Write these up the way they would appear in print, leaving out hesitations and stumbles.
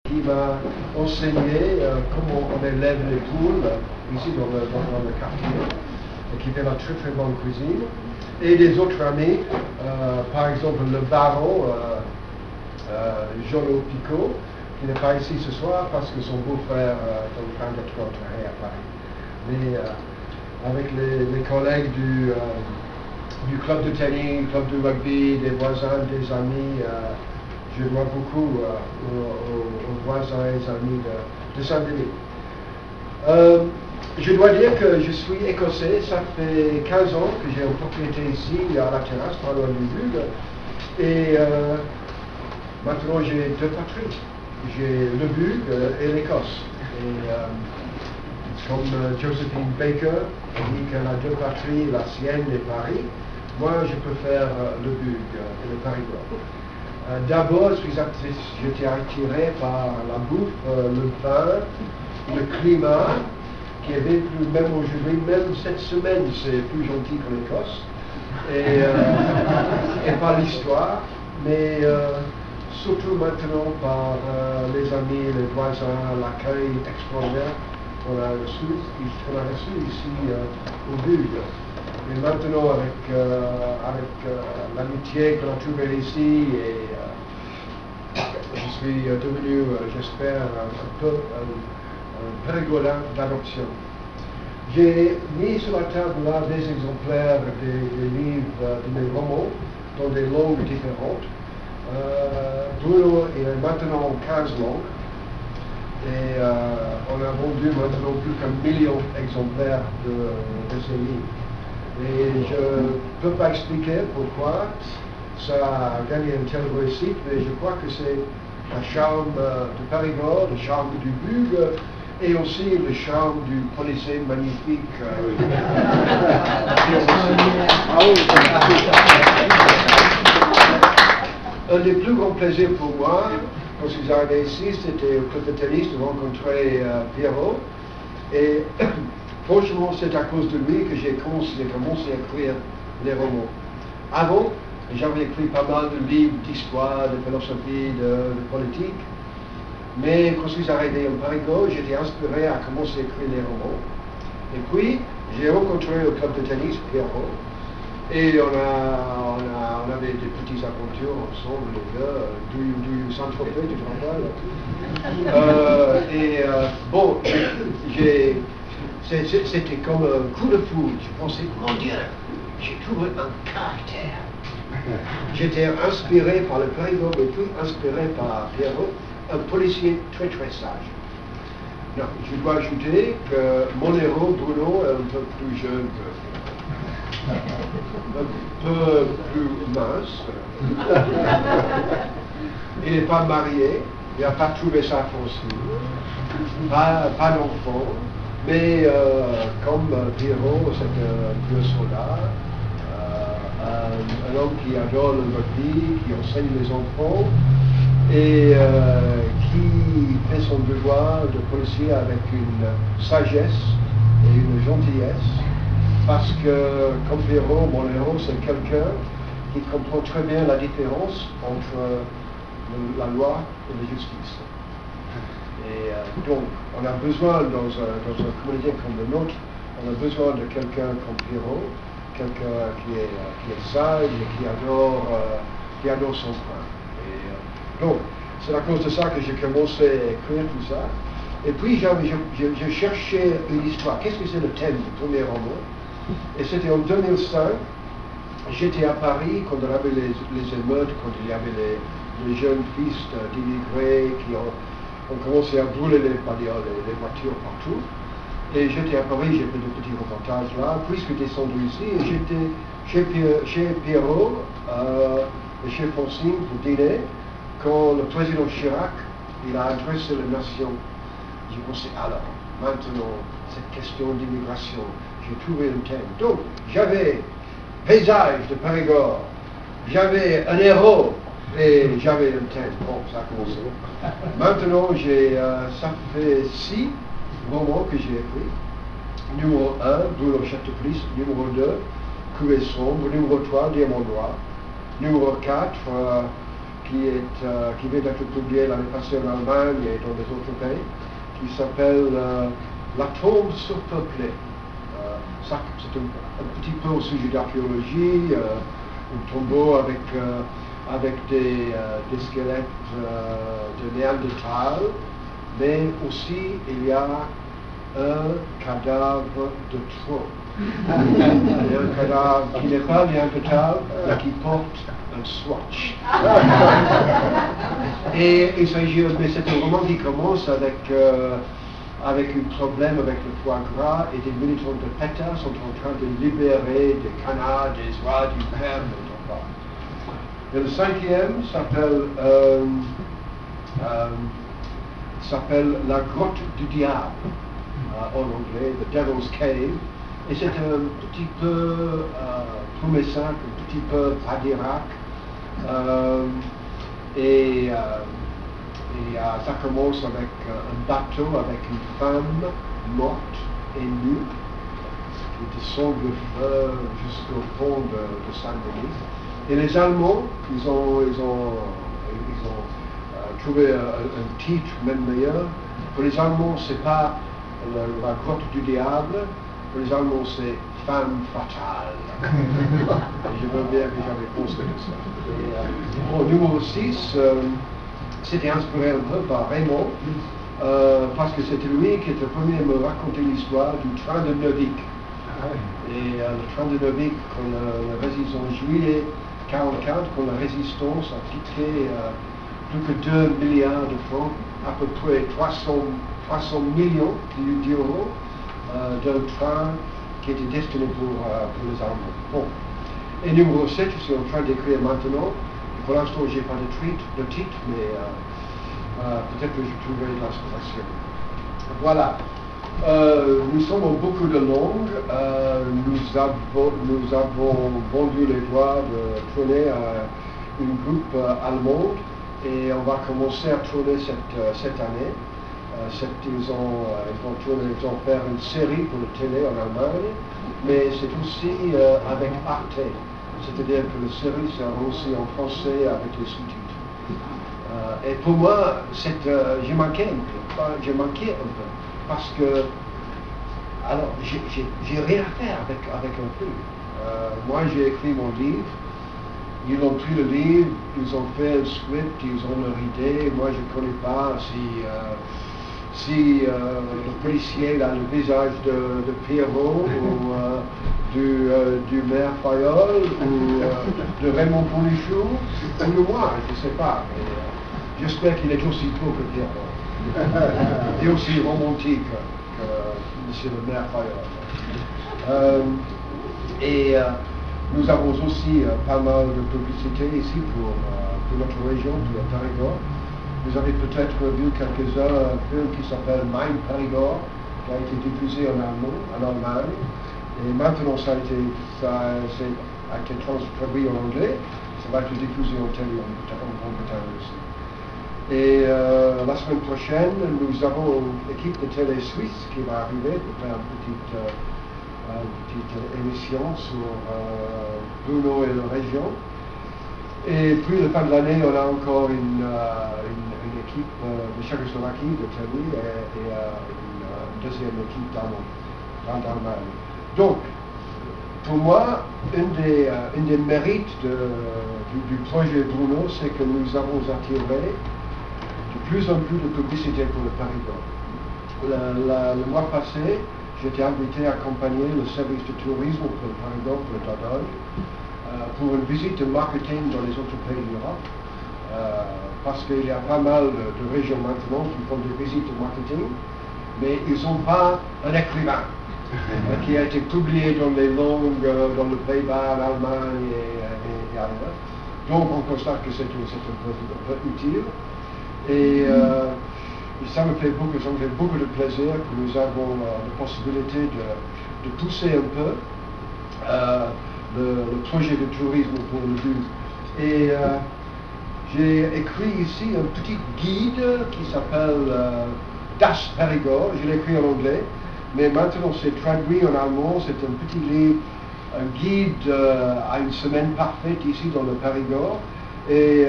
qui m'a enseigné comment on élève les poules ici dans le quartier, et qui fait la très très bonne cuisine. Et des autres amis, par exemple le baron Jolo Picot, qui n'est pas ici ce soir parce que son beau-frère est en train d'être enterré à Paris. Mais avec les collègues du club de tennis, club de rugby, des voisins, des amis, je dois beaucoup aux voisins et amis de Saint-Denis. Je dois dire que je suis écossais, ça fait 15 ans que j'ai une propriété ici à la terrasse, pas loin du Bug. Et maintenant j'ai deux patries. J'ai le Bug et l'Écosse. Et comme Josephine Baker dit qu'elle a deux patries, la sienne et Paris, moi je préfère le Bug et le Périgord. D'abord, j'étais attiré par la bouffe, le vin, le climat, qui avait plus, même aujourd'hui, même cette semaine, c'est plus gentil que l'Écosse, et par l'histoire, mais surtout maintenant par les amis, les voisins, l'accueil extraordinaire qu'on a reçu ici au Bug. Et maintenant, avec l'amitié qu'on a trouvée ici, et je suis devenu, j'espère, un peu un périgordin d'adoption. J'ai mis sur la table là des exemplaires des livres, de mes romans, dans des langues différentes. Bruno est maintenant en 15 langues. Et on a vendu maintenant plus qu'1 million d'exemplaires de ces livres. Et je ne peux pas expliquer pourquoi ça a gagné une telle réussite, mais je crois que c'est le charme du Périgord, le charme du Bug, et aussi le charme du policier magnifique. Un des plus grands plaisirs pour moi, quand je suis arrivé ici, c'était au club de tennis de rencontrer Pierrot. Et franchement, c'est à cause de lui que j'ai commencé à écrire les romans. Avant, j'avais écrit pas mal de livres d'histoire, de philosophie, de politique. Mais quand je suis arrivé au Périgord, j'étais inspiré à commencer à écrire les romans. Et puis, j'ai rencontré au club de tennis Pierrot. Et on avait des petites aventures ensemble, les gars, du Saint-Tropez, tu te rappelles? Bon, c'était comme un coup de foudre. Je pensais, mon Dieu, j'ai trouvé un caractère. J'étais inspiré par le Périgord, mais puis inspiré par Pierrot, un policier très très sage. Non, je dois ajouter que mon héros, Bruno, est un peu plus jeune un peu plus mince. Il n'est pas marié, il n'a pas trouvé sa fonction, pas d'enfant, mais comme Pierrot, c'est un vieux soldat, un homme qui adore le rugby, qui enseigne les enfants et qui fait son devoir de policier avec une sagesse et une gentillesse. Parce que, comme Pierrot, mon héros, c'est quelqu'un qui comprend très bien la différence entre la loi et la justice. Et donc, on a besoin, dans une communauté comme le nôtre, on a besoin de quelqu'un comme Pierrot, quelqu'un qui est sage et qui adore son pain. Et donc, c'est à cause de ça que j'ai commencé à écrire tout ça. Et puis, je cherchais une histoire. Qu'est-ce que c'est le thème du premier roman? Et c'était en 2005, j'étais à Paris quand on avait les émeutes, quand il y avait les jeunes fils d'immigrés qui ont commencé à brûler les voitures partout. Et j'étais à Paris, j'ai fait des petits reportages là, puis je suis descendu ici et j'étais chez Pierrot et chez Francine pour dîner quand le président Chirac il a adressé la nation. J'ai pensé, alors, maintenant, cette question d'immigration, j'ai trouvé un thème. Donc, j'avais paysage de Périgord, j'avais un héros et j'avais un thème. Bon, ça a commencé. Maintenant, ça fait 6 romans que j'ai écrits. Numéro 1, Brûlot chef de police. Numéro 2, Couvée sombre. Numéro 3, Diamant noir. Numéro 4, qui vient d'être publié l'année passée en Allemagne et dans les autres pays, qui s'appelle La tombe surpeuplée. C'est un petit peu au sujet d'archéologie, un tombeau avec des squelettes de Néandertal, mais aussi il y a un cadavre de trop. Et un cadavre qui n'est pas Néandertal, mais qui porte un swatch. Et il s'agit, mais c'est un roman qui commence avec un problème avec le foie gras et des militants de PETA sont en train de libérer des canards, des oies, du verre, et le cinquième s'appelle La grotte du diable, en anglais, The Devil's Cave, et c'est un petit peu promessant, un petit peu Padirac, ça commence avec un bateau avec une femme morte et nue qui descend le feu jusqu'au pont de Saint-Denis. Et les Allemands, ils ont trouvé un titre même meilleur. Pour les Allemands, c'est pas la grotte du diable. Pour les Allemands, c'est femme fatale. Je veux bien que j'avais pensé de ça. Au numéro 6, c'était inspiré un peu par Raymond, parce que c'était lui qui était le premier à me raconter l'histoire du train de Neuvic. Et le train de Neuvic, quand la résistance en juillet 1944, quand la résistance a quitté plus que 2 milliards de francs, à peu près 300 millions d'euros d'un train qui était destiné pour les Allemands. Bon. Et numéro 7, je suis en train d'écrire maintenant. Pour l'instant, je n'ai pas de titre, mais peut-être que je trouverai l'inspiration. Voilà. Nous sommes en beaucoup de langues. Nous avons vendu les droits de tourner à une groupe allemande et on va commencer à tourner cette année. Ils vont faire une série pour la télé en Allemagne, mais c'est aussi avec Arte. C'est-à-dire que la série sera aussi en français avec les sous-titres. Et pour moi, j'ai manqué un peu. Parce que, alors, j'ai rien à faire avec un film. Moi, j'ai écrit mon livre. Ils ont pris le livre, ils ont fait le script, ils ont leur idée. Moi, je ne connais pas si le policier a le visage de Pierrot ou du maire Fayol ou de Raymond Polichou ou de moi, je ne sais pas. J'espère qu'il est aussi beau que Pierrot et aussi romantique que M. le maire Fayol. Nous avons aussi pas mal de publicité ici pour notre région, pour le Périgord. Vous avez peut-être vu quelques-uns, un film qui s'appelle Mein Périgord, qui a été diffusé en Allemagne. Et maintenant, ça a été traduit en anglais. Ça va être diffusé en télé en Grande-Bretagne aussi. Et la semaine prochaine, nous avons une équipe de télé suisse qui va arriver pour faire une petite émission sur Brno et la région. Et puis, la fin de l'année, on a encore une équipe de Tchécoslovaquie, de télé, et une deuxième équipe d'Allemagne. Donc, pour moi, un des mérites du projet Brno, c'est que nous avons attiré de plus en plus de publicité pour le Périgord. Le mois passé, j'étais invité à accompagner le service de tourisme pour le Périgord, pour le Dordogne, pour une visite de marketing dans les autres pays d'Europe, parce qu'il y a pas mal de régions maintenant qui font des visites de marketing, mais ils n'ont pas un écrivain qui a été publié dans les langues, dans le Pays-Bas, l'Allemagne et ailleurs. Donc on constate que c'est un peu utile. Et ça me fait beaucoup de plaisir que nous avons la possibilité de pousser un peu le projet de tourisme pour le but. Et j'ai écrit ici un petit guide qui s'appelle Das Périgord. Je l'ai écrit en anglais, mais maintenant c'est traduit en allemand. C'est un petit livre, un guide à une semaine parfaite ici dans le Périgord. et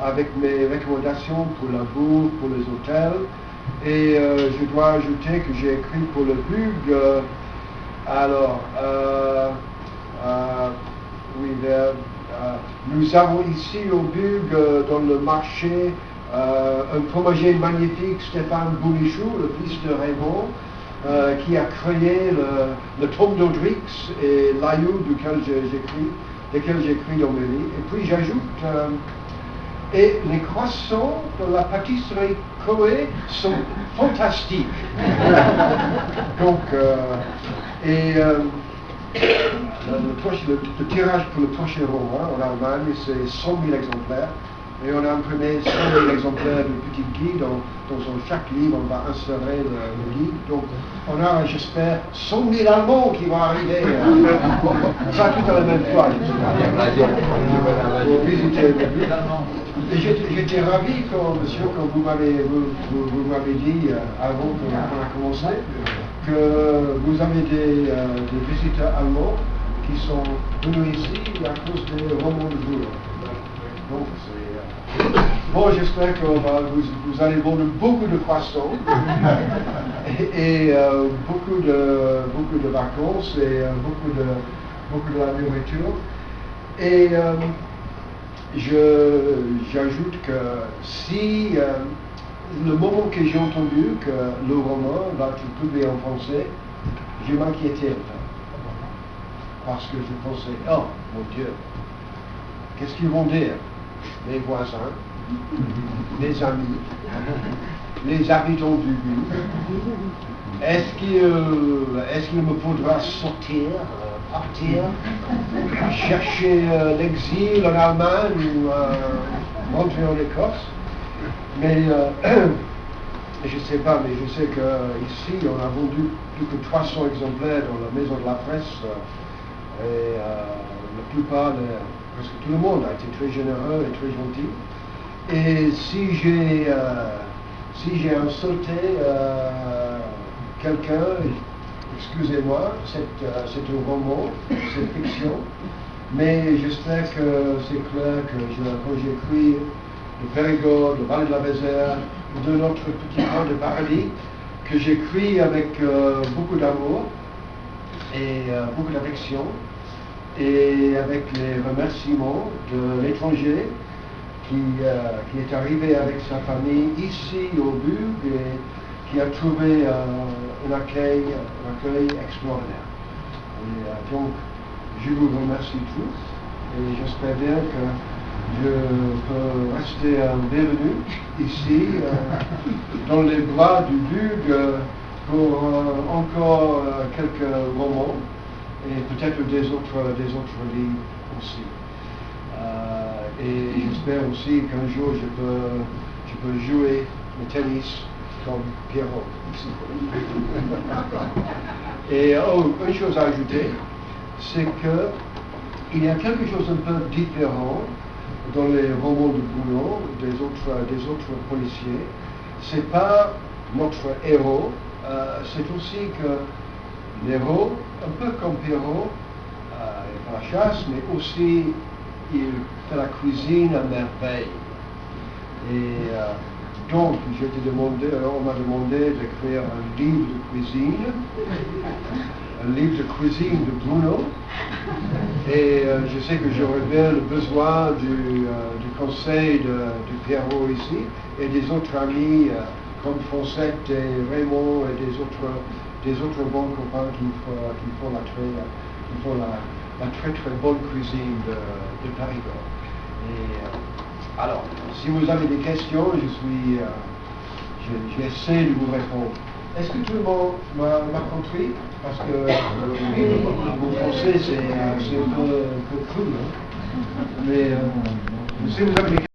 avec mes recommandations pour la bouffe, pour les hôtels. Et je dois ajouter que j'ai écrit pour le BUG. Oui, nous avons ici au BUG, dans le marché, un fromager magnifique, Stéphane Boulichou, le fils de Raymond, qui a créé le Tom d'Audrix et l'Aïou desquels j'écris dans mes livres. Et puis j'ajoute, et les croissants de la pâtisserie Coé sont fantastiques. Donc, le tirage pour le prochain roman en Allemagne, c'est 100 000 exemplaires. Et on a imprimé 100 000 exemplaires de petit guide. Dans chaque livre, on va insérer le guide. Donc, on a, j'espère, 100 000 Allemands qui vont arriver. Ça tout à la même fois. Pour visiter le livre. Et j'étais ravi quand vous m'avez dit, avant qu'on a commencé, que vous avez des visiteurs allemands qui sont venus ici à cause des romans de Bourreau. Donc, bon, j'espère que vous allez vendre beaucoup de croissants et beaucoup de vacances et beaucoup de la nourriture. Et j'ajoute que si le moment que j'ai entendu que le roman va être publié en français, je m'inquiétais un peu. Parce que je pensais, oh mon Dieu, qu'est-ce qu'ils vont dire? Les voisins, les amis, les habitants du but. Est-ce qu'il me faudra sortir, partir, chercher l'exil en Allemagne ou rentrer en Écosse? Mais je ne sais pas, mais je sais qu'ici on a vendu plus que 300 exemplaires dans la maison de la presse et la plupart, presque tout le monde a été très généreux et très gentil. Et si j'ai insulté quelqu'un, excusez-moi, c'est un roman, c'est fiction, mais j'espère que c'est clair que quand j'écris le Périgord, le Vallée de la Vézère, de notre petit coin de paradis, que j'écris avec beaucoup d'amour et beaucoup d'affection, et avec les remerciements de l'étranger qui est arrivé avec sa famille ici au BUG et qui a trouvé un accueil extraordinaire. Et donc, je vous remercie tous et j'espère bien que je peux rester bienvenu ici dans les bras du BUG pour encore quelques moments et peut-être des autres livres aussi. Et j'espère aussi qu'un jour je peux jouer le tennis comme Pierrot. Et une chose à ajouter, c'est qu'il y a quelque chose un peu différent dans les romans de Boulon des autres policiers. C'est pas notre héros, c'est aussi que l'héros, un peu comme Pierrot, il fait la chasse, mais aussi il fait la cuisine à merveille. Et donc, on m'a demandé d'écrire un livre de cuisine de Bruno. Et je sais que j'aurais bien le besoin du conseil de Pierrot ici et des autres amis comme Foncette et Raymond et des autres bons copains qui font la très très bonne cuisine de Périgord. Et alors, si vous avez des questions, j'essaie de vous répondre. Est-ce que tout le monde m'a compris? Parce que mon français c'est un peu cru, hein? Mais si vous avez des questions,